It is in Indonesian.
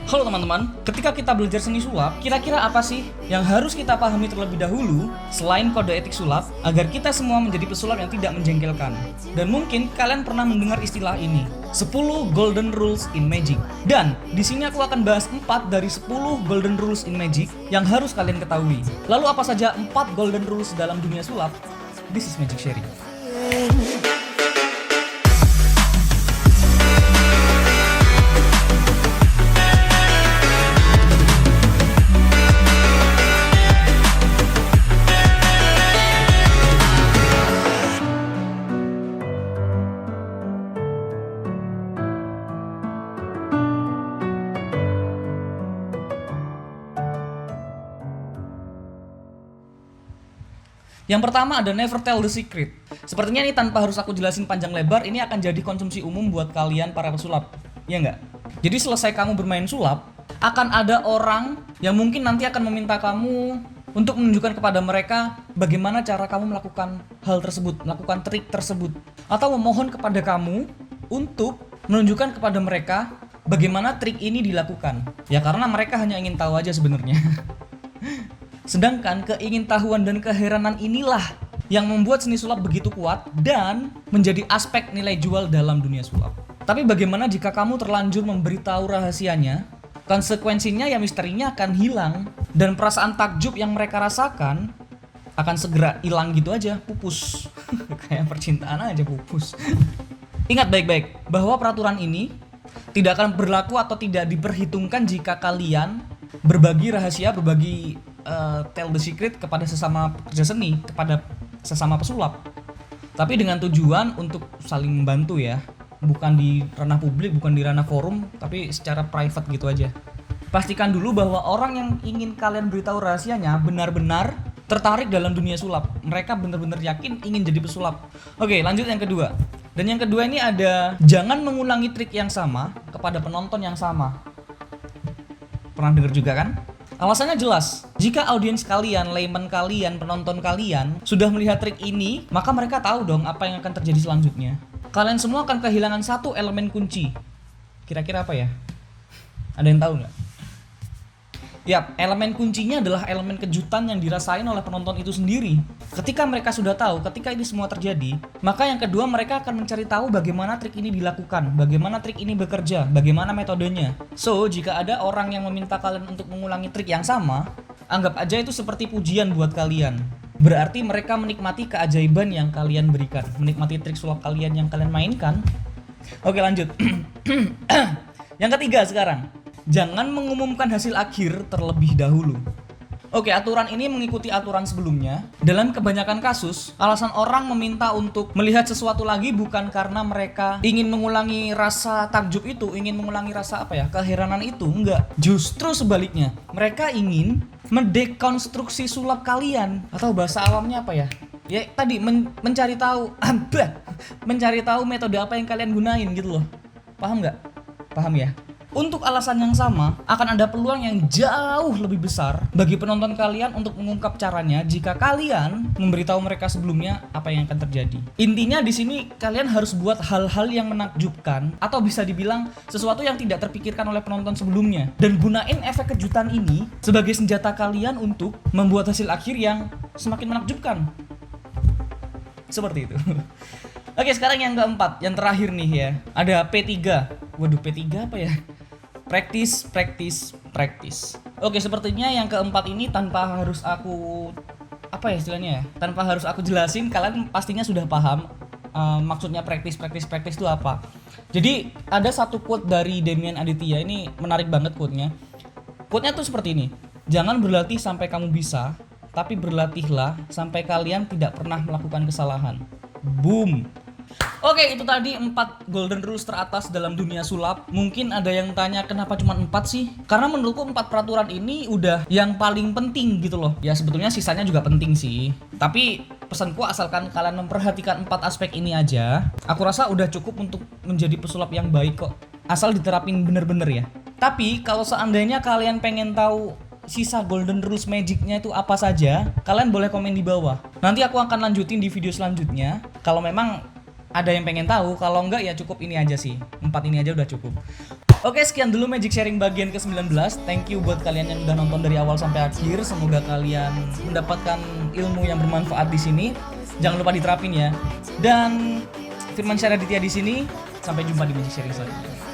Halo teman-teman, ketika kita belajar seni sulap, kira-kira apa sih yang harus kita pahami terlebih dahulu selain kode etik sulap agar kita semua menjadi pesulap yang tidak menjengkelkan? Dan mungkin kalian pernah mendengar istilah ini, 10 Golden Rules in Magic. Dan di sini aku akan bahas 4 dari 10 Golden Rules in Magic yang harus kalian ketahui. Lalu apa saja 4 Golden Rules dalam dunia sulap? This is Magic Sharing. Yang pertama ada never tell the secret. Sepertinya ini tanpa harus aku jelasin panjang lebar, ini akan jadi konsumsi umum buat kalian para pesulap. Ya enggak? Jadi selesai kamu bermain sulap, akan ada orang yang mungkin nanti akan meminta kamu untuk menunjukkan kepada mereka bagaimana cara kamu melakukan hal tersebut, melakukan trik tersebut. Atau memohon kepada kamu untuk menunjukkan kepada mereka bagaimana trik ini dilakukan. Ya karena mereka hanya ingin tahu aja sebenarnya. Sedangkan keingintahuan dan keheranan inilah yang membuat seni sulap begitu kuat dan menjadi aspek nilai jual dalam dunia sulap. Tapi bagaimana jika kamu terlanjur memberitahu rahasianya? Konsekuensinya ya misterinya akan hilang dan perasaan takjub yang mereka rasakan akan segera hilang gitu aja, pupus. Kayak percintaan aja pupus. Ingat baik-baik bahwa peraturan ini tidak akan berlaku atau tidak diperhitungkan jika kalian berbagi rahasia, berbagi tell the secret kepada sesama pekerja seni, kepada sesama pesulap. Tapi dengan tujuan untuk saling membantu ya. Bukan di ranah publik, bukan di ranah forum, tapi secara private gitu aja. Pastikan dulu bahwa orang yang ingin kalian beritahu rahasianya benar-benar tertarik dalam dunia sulap. Mereka benar-benar yakin ingin jadi pesulap. Oke, lanjut yang kedua. Dan yang kedua ini ada jangan mengulangi trik yang sama kepada penonton yang sama. Pernah dengar juga kan? Alasannya jelas, jika audiens kalian, layman kalian, penonton kalian sudah melihat trik ini, maka mereka tahu dong apa yang akan terjadi selanjutnya. Kalian semua akan kehilangan satu elemen kunci. Kira-kira apa ya? Ada yang tahu nggak? Yap, elemen kuncinya adalah elemen kejutan yang dirasain oleh penonton itu sendiri. Ketika mereka sudah tahu, ketika ini semua terjadi, maka yang kedua mereka akan mencari tahu bagaimana trik ini dilakukan, bagaimana trik ini bekerja, bagaimana metodenya. So, jika ada orang yang meminta kalian untuk mengulangi trik yang sama, anggap aja itu seperti pujian buat kalian. Berarti mereka menikmati keajaiban yang kalian berikan, menikmati trik sulap kalian yang kalian mainkan. Oke, lanjut. Yang ketiga sekarang, jangan mengumumkan hasil akhir terlebih dahulu. Oke, aturan ini mengikuti aturan sebelumnya. Dalam kebanyakan kasus, alasan orang meminta untuk melihat sesuatu lagi bukan karena mereka ingin mengulangi rasa takjub itu, ingin mengulangi rasa keheranan itu, enggak. Justru sebaliknya, mereka ingin mendekonstruksi sulap kalian. Atau bahasa awamnya apa ya? Ya tadi mencari tahu, mencari tahu metode apa yang kalian gunain gitu loh. Paham nggak? Paham ya? Untuk alasan yang sama, akan ada peluang yang jauh lebih besar bagi penonton kalian untuk mengungkap caranya jika kalian memberitahu mereka sebelumnya apa yang akan terjadi. Intinya di sini kalian harus buat hal-hal yang menakjubkan atau bisa dibilang sesuatu yang tidak terpikirkan oleh penonton sebelumnya dan gunain efek kejutan ini sebagai senjata kalian untuk membuat hasil akhir yang semakin menakjubkan. Seperti itu. Oke, sekarang yang keempat, yang terakhir nih ya. Ada P3. Waduh, P3 apa ya? Practice. Oke, sepertinya yang keempat ini tanpa harus aku istilahnya ya? Tanpa harus aku jelasin, kalian pastinya sudah paham maksudnya practice itu apa. Jadi, ada satu quote dari Demian Aditya, ini menarik banget quote-nya. Quote-nya tuh seperti ini. Jangan berlatih sampai kamu bisa, tapi berlatihlah sampai kalian tidak pernah melakukan kesalahan. Boom. Oke, itu tadi 4 golden rules teratas dalam dunia sulap. Mungkin ada yang tanya kenapa cuma 4 sih? Karena menurutku 4 peraturan ini udah yang paling penting gitu loh. Ya sebetulnya sisanya juga penting sih. Tapi pesanku asalkan kalian memperhatikan 4 aspek ini aja, aku rasa udah cukup untuk menjadi pesulap yang baik kok. Asal diterapin bener-bener ya. Tapi kalau seandainya kalian pengen tahu sisa golden rules magicnya itu apa saja, kalian boleh komen di bawah. Nanti aku akan lanjutin di video selanjutnya. Kalau memang ada yang pengen tahu, kalau enggak ya cukup ini aja sih. 4 ini aja udah cukup. Oke, sekian dulu Magic Sharing bagian ke-19. Thank you buat kalian yang udah nonton dari awal sampai akhir. Semoga kalian mendapatkan ilmu yang bermanfaat di sini. Jangan lupa diterapin ya. Dan Firman Syah Raditya di sini. Sampai jumpa di Magic Sharing selanjutnya.